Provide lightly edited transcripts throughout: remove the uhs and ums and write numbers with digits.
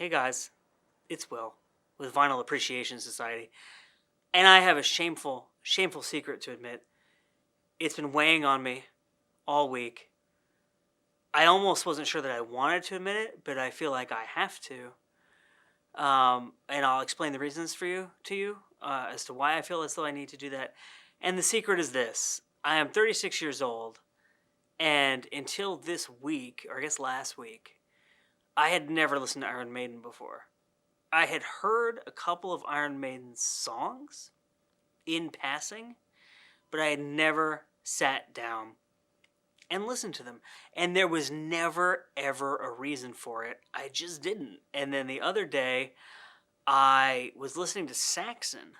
Hey guys, it's Will with Vinyl Appreciation Society, and I have a shameful secret to admit. It's been weighing on me all week. I almost wasn't sure that I wanted to admit it, but I feel like I have to. And I'll explain the reasons to you as to why I feel as though I need to do that. And the secret is this: I am 36 years old, and until this week, or I guess last week, I had never listened to Iron Maiden before. I had heard a couple of Iron Maiden's songs in passing, but I had never sat down and listened to them. And there was never, ever a reason for it. I just didn't. And then the other day, I was listening to Saxon,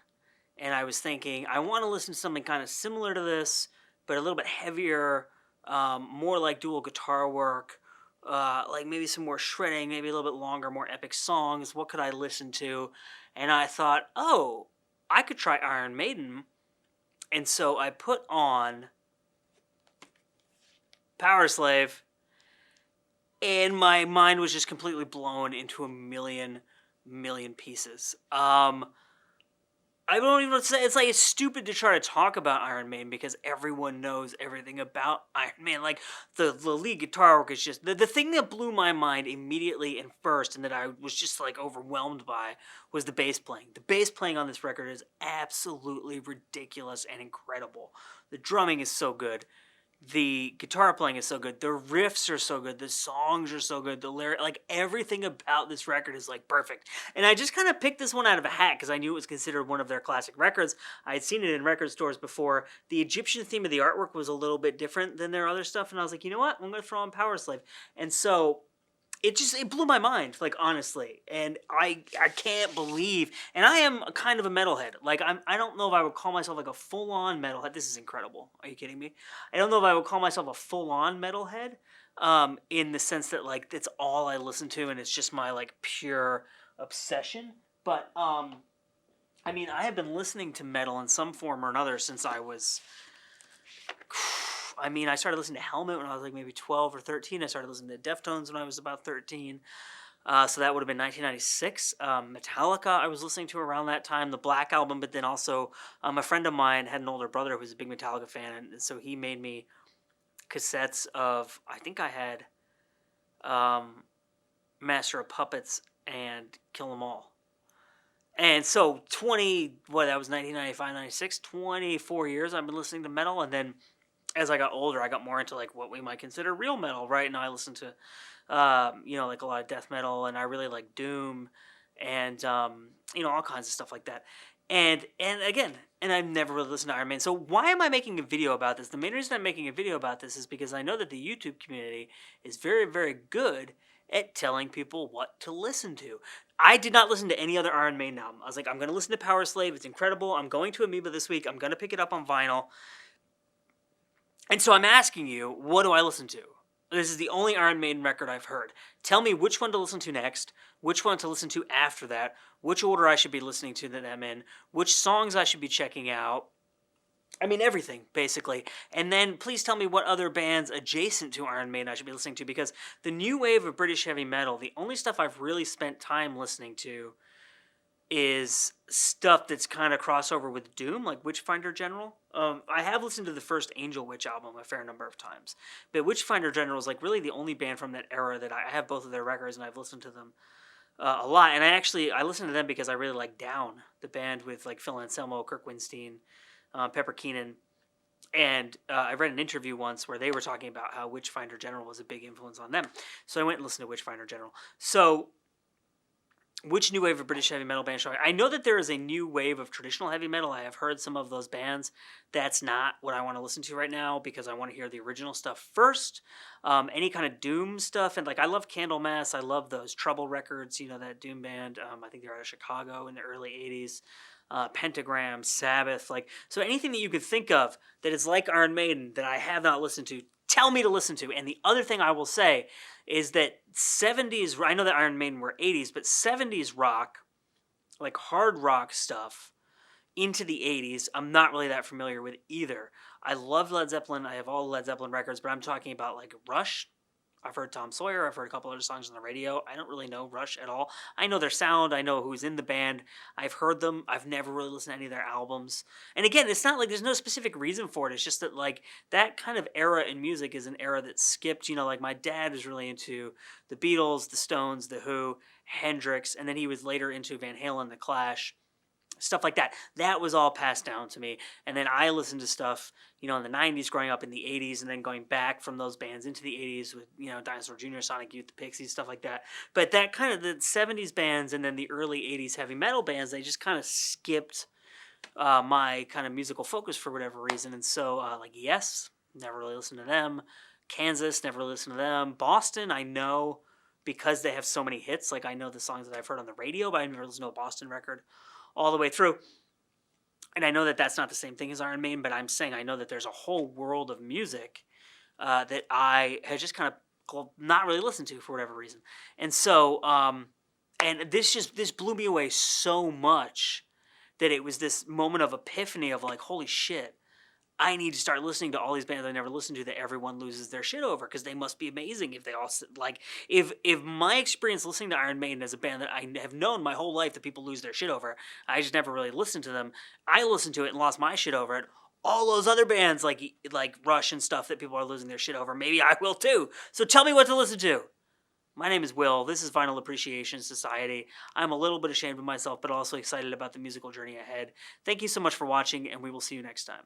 and I was thinking, I want to listen to something kind of similar to this, but a little bit heavier, more like dual guitar work, like maybe some more shredding, maybe a little bit longer, more epic songs. What could I listen to? And I thought, oh, I could try Iron Maiden. And so I put on Power Slave, and my mind was just completely blown into a million pieces. I don't even know what to say. It's like, it's stupid to try to talk about Iron Maiden because everyone knows everything about Iron Maiden. Like, the lead guitar work is just... The thing that blew my mind immediately and first, and that I was just, like, overwhelmed by, was the bass playing. The bass playing on this record is absolutely ridiculous and incredible. The drumming is so good. The guitar playing is so good. The riffs are so good. The songs are so good. The lyric, like, everything about this record is, like, perfect. And I just kind of picked this one out of a hat because I knew it was considered one of their classic records. I had seen it in record stores before. The Egyptian theme of the artwork was a little bit different than their other stuff, and I was like, you know what? I'm going to throw on Power Slave. And so it blew my mind, like, honestly. And I can't believe, and I am kind of a metalhead. Like, I don't know if I would call myself like a full-on metalhead. This is incredible. Are you kidding me? I don't know if I would call myself a full-on metalhead, in the sense that, like, it's all I listen to and it's just my, like, pure obsession. But, I mean, I have been listening to metal in some form or another since I was... I mean, I started listening to Helmet when I was like maybe 12 or 13. I started listening to Deftones when I was about 13. So that would have been 1996. Metallica I was listening to around that time, the Black Album, but then also a friend of mine had an older brother who was a big Metallica fan, and so he made me cassettes of, I think I had Master of Puppets and Kill 'Em All. And so that was 1995, 96, 24 years I've been listening to metal, and then as I got older, I got more into, like, what we might consider real metal. Right now I listen to, like, a lot of death metal, and I really like doom, and, all kinds of stuff like that. And again, I've never really listened to Iron Maiden. So why am I making a video about this? The main reason I'm making a video about this is because I know that the YouTube community is very, very good at telling people what to listen to. I did not listen to any other Iron Maiden album. I was like, I'm going to listen to Power Slave. It's incredible. I'm going to Amoeba this week. I'm going to pick it up on vinyl. And so I'm asking you, what do I listen to? This is the only Iron Maiden record I've heard. Tell me which one to listen to next, which one to listen to after that, which order I should be listening to them in, which songs I should be checking out. I mean, everything, basically. And then please tell me what other bands adjacent to Iron Maiden I should be listening to, because the new wave of British heavy metal, the only stuff I've really spent time listening to is stuff that's kind of crossover with doom, like Witchfinder General. I have listened to the first Angel Witch album a fair number of times, but Witchfinder General is, like, really the only band from that era that I have both of their records, and I've listened to them a lot. And I listened to them because I really like Down, the band with, like, Phil Anselmo, Kirk Winstein, Pepper Keenan. And I read an interview once where they were talking about how Witchfinder General was a big influence on them. So I went and listened to Witchfinder General. So which new wave of British heavy metal band should I know that there is a new wave of traditional heavy metal. I have heard some of those bands. That's not what I want to listen to right now because I want to hear the original stuff first. Any kind of doom stuff. And, like, I love Candlemass. I love those Trouble records, that doom band. I think they're out of Chicago in the early 80s. Pentagram, Sabbath. Like, so anything that you could think of that is like Iron Maiden that I have not listened to, tell me to listen to. And the other thing I will say is that 70s, I know that Iron Maiden were 80s, but 70s rock, like hard rock stuff, into the 80s, I'm not really that familiar with either. I love Led Zeppelin. I have all the Led Zeppelin records, but I'm talking about, like, Rush. I've heard Tom Sawyer. I've heard a couple other songs on the radio. I don't really know Rush at all. I know their sound. I know who's in the band. I've heard them. I've never really listened to any of their albums. And again, it's not like there's no specific reason for it. It's just that like that kind of era in music is an era that skipped. Like my dad was really into the Beatles, the Stones, the Who, Hendrix, and then he was later into Van Halen, the Clash, stuff like that. That was all passed down to me. And then I listened to stuff, in the 90s, growing up in the 80s, and then going back from those bands into the 80s with, Dinosaur Jr., Sonic Youth, the Pixies, stuff like that. But that kind of the 70s bands and then the early 80s heavy metal bands, they just kind of skipped my kind of musical focus for whatever reason. And so, like, Yes, never really listened to them. Kansas, never really listened to them. Boston, I know because they have so many hits. Like, I know the songs that I've heard on the radio, but I've never listened to a Boston record all the way through. And I know that that's not the same thing as Iron Maiden, but I'm saying I know that there's a whole world of music that I had just kind of not really listened to for whatever reason. And so, and this blew me away so much that it was this moment of epiphany of like, holy shit, I need to start listening to all these bands I never listened to that everyone loses their shit over, because they must be amazing if they all like if my experience listening to Iron Maiden as a band that I have known my whole life that people lose their shit over, I just never really listened to them. I listened to it and lost my shit over it. All those other bands like Rush and stuff that people are losing their shit over, maybe I will too. So tell me what to listen to. My name is Will. This is Vinyl Appreciation Society. I'm a little bit ashamed of myself, but also excited about the musical journey ahead. Thank you so much for watching, and we will see you next time.